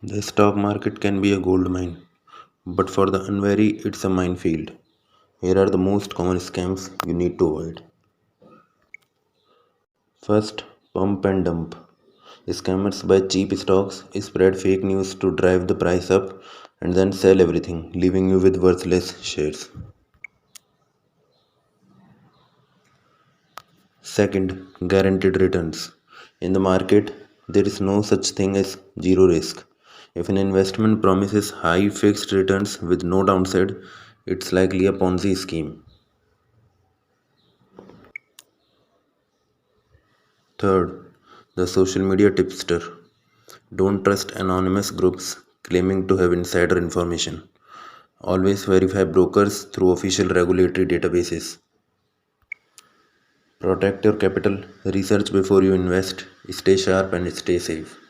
The stock market can be a gold mine, but for the unwary, it's a minefield. Here are the most common scams you need to avoid. First, pump and dump. Scammers buy cheap stocks, spread fake news to drive the price up, and then sell everything, leaving you with worthless shares. Second, guaranteed returns. In the market, there is no such thing as zero risk. If an investment promises high fixed returns with no downside, it's likely a Ponzi scheme. Third, the social media tipster. Don't trust anonymous groups claiming to have insider information. Always verify brokers through official regulatory databases. Protect your capital, research before you invest, stay sharp and stay safe.